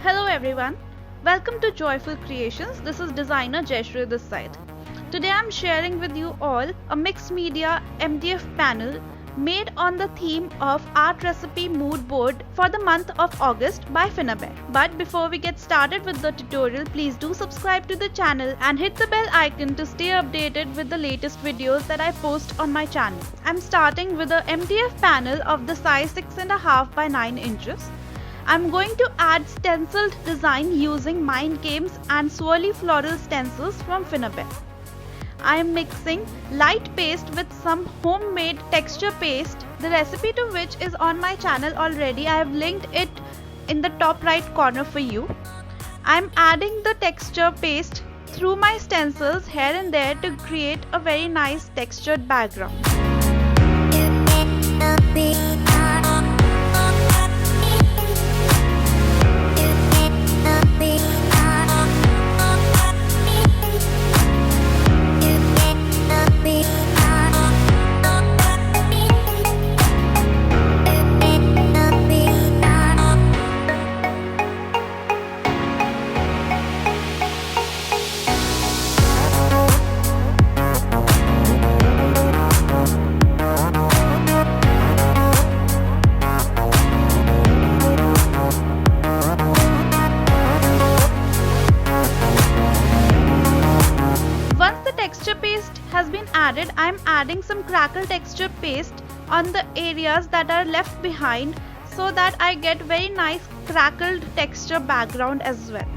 Hello everyone, welcome to Joyful Creations. This is designer Jayashree this side. Today I am sharing with you all a mixed media MDF panel made on the theme of art recipe mood board for the month of August by Finnabear. But before we get started with the tutorial, please do subscribe to the channel and hit the bell icon to stay updated with the latest videos that I post on my channel. I am starting with a MDF panel of the size 6.5 by 9 inches. I'm going to add stenciled design using Mind Games and swirly floral stencils from Finnabear. I am mixing light paste with some homemade texture paste, the recipe to which is on my channel already. I have linked it in the top right corner for you. I am adding the texture paste through my stencils here and there to create a very nice textured background. Texture paste has been added, I am adding some crackle texture paste on the areas that are left behind so that I get very nice crackled texture background as well.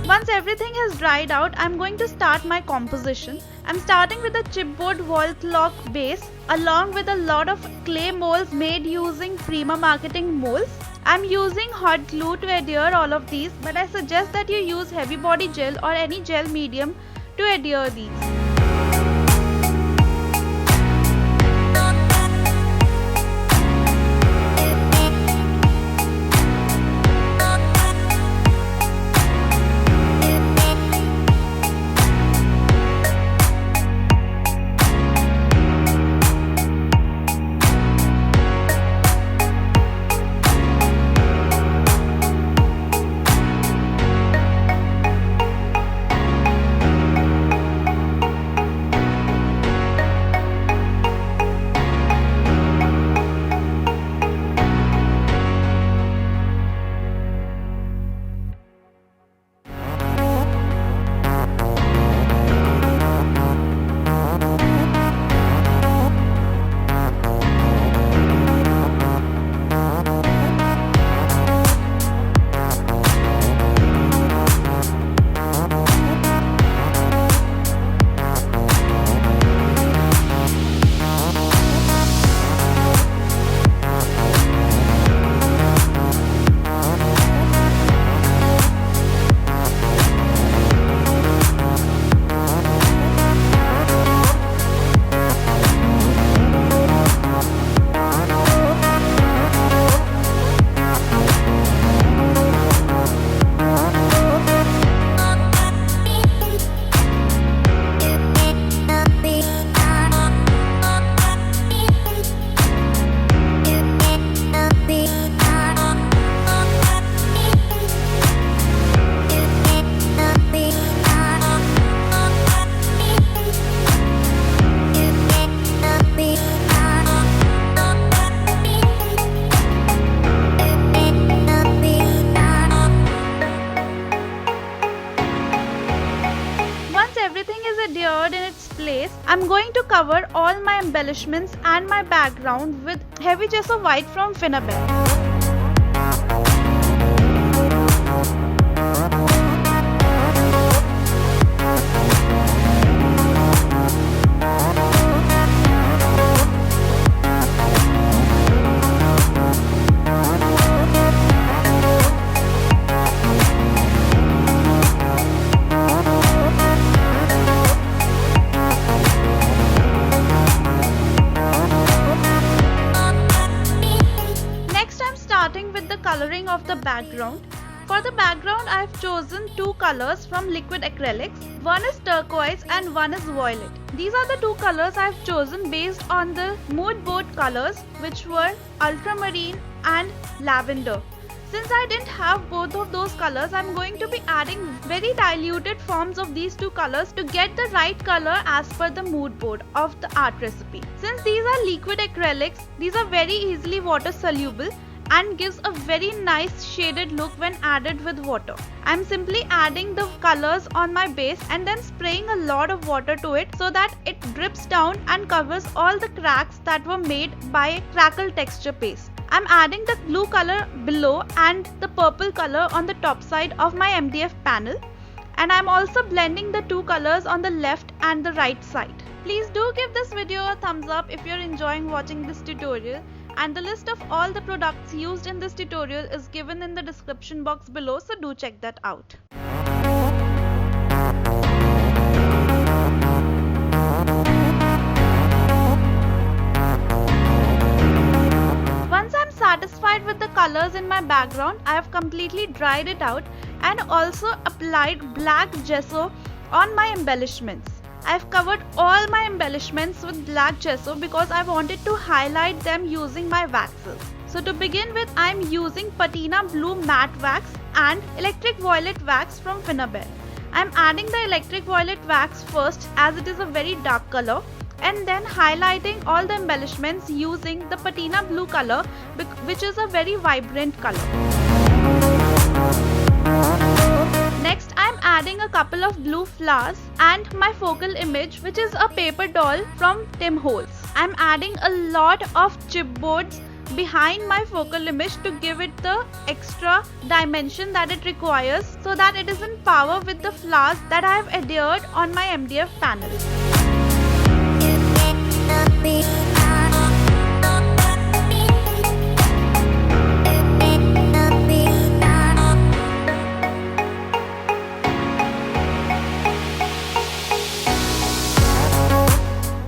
Once everything has dried out, I'm going to start my composition. I'm starting with a chipboard wall clock base along with a lot of clay molds made using Prima Marketing molds. I'm using hot glue to adhere all of these, but I suggest that you use heavy body gel or any gel medium to adhere these. In its place, I'm going to cover all my embellishments and my background with heavy gesso white from Finnabear. coloring of the background. For the background, I have chosen two colors from liquid acrylics. One is turquoise and one is violet. These are the two colors I have chosen based on the mood board colors, which were ultramarine and lavender. Since I didn't have both of those colors, I am going to be adding very diluted forms of these two colors to get the right color as per the mood board of the art recipe. Since these are liquid acrylics, these are very easily water soluble and gives a very nice shaded look when added with water. I am simply adding the colors on my base and then spraying a lot of water to it so that it drips down and covers all the cracks that were made by crackle texture paste. I am adding the blue color below and the purple color on the top side of my MDF panel, and I am also blending the two colors on the left and the right side. Please do give this video a thumbs up if you are enjoying watching this tutorial, and the list of all the products used in this tutorial is given in the description box below, so do check that out. Once I am satisfied with the colors in my background, I have completely dried it out and also applied black gesso on my embellishments. I have covered all my embellishments with black gesso because I wanted to highlight them using my waxes. So to begin with, I am using Patina Blue Matte Wax and Electric Violet Wax from Finnabair. I am adding the Electric Violet Wax first as it is a very dark color, and then highlighting all the embellishments using the Patina Blue color, which is a very vibrant color. Next, I am adding a couple of blue flowers and my focal image, which is a paper doll from Tim Holtz. I am adding a lot of chipboards behind my focal image to give it the extra dimension that it requires so that it is in power with the flowers that I have adhered on my MDF panel.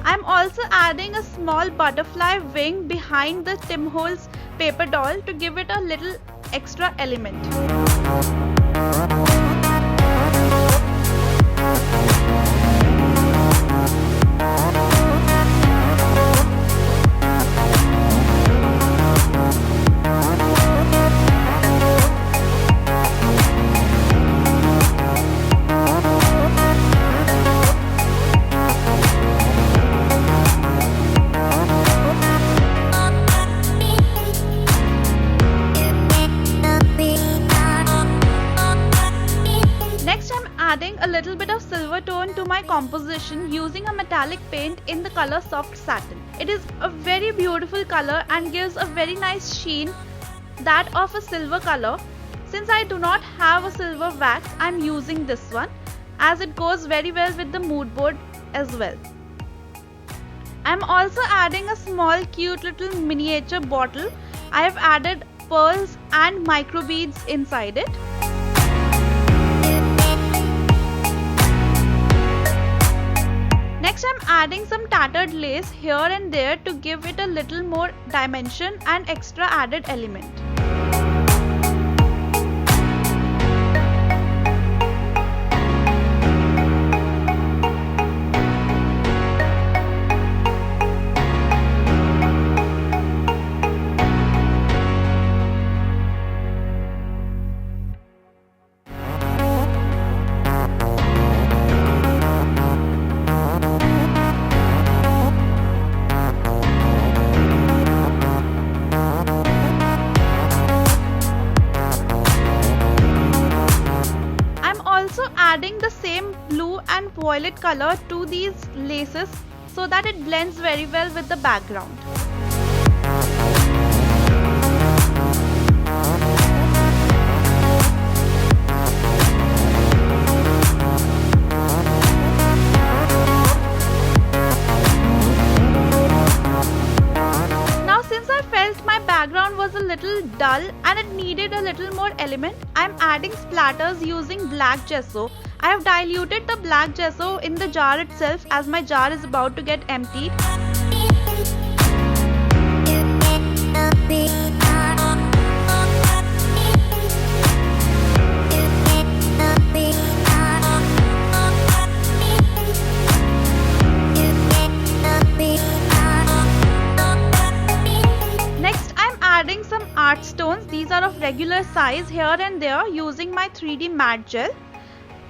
I'm also adding a small butterfly wing behind the Tim Holtz paper doll to give it a little extra element. Adding a little bit of silver tone to my composition using a metallic paint in the color Soft Satin. It is a very beautiful color and gives a very nice sheen, that of a silver color. Since I do not have a silver wax, I am using this one as it goes very well with the mood board as well. I am also adding a small cute little miniature bottle. I have added pearls and micro beads inside it. Next, I am adding some tattered lace here and there to give it a little more dimension and extra added element. Adding the same blue and violet color to these laces so that it blends very well with the background. Now, since I felt my background was a little dull and it needed a little more element, I am adding splatters using black gesso. I have diluted the black gesso in the jar itself as my jar is about to get emptied. their size here and there using my 3D matte gel.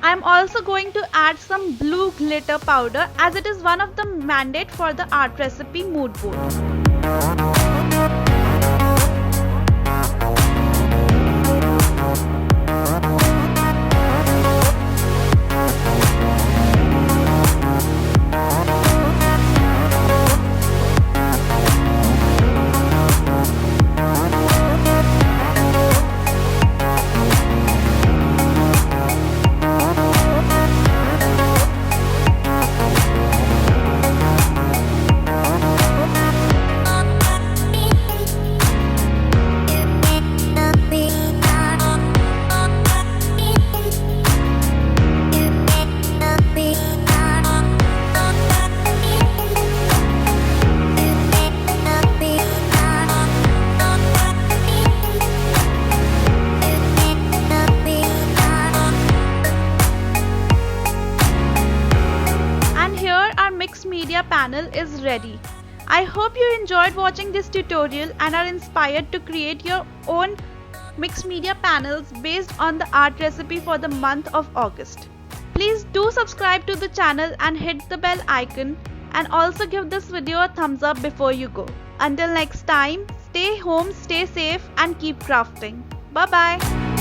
I am also going to add some blue glitter powder as it is one of the mandate for the art recipe mood board. Mixed media panel is ready. I hope you enjoyed watching this tutorial and are inspired to create your own mixed media panels based on the art recipe for the month of August. Please do subscribe to the channel and hit the bell icon, and also give this video a thumbs up before you go. Until next time, stay home, stay safe and keep crafting. Bye bye.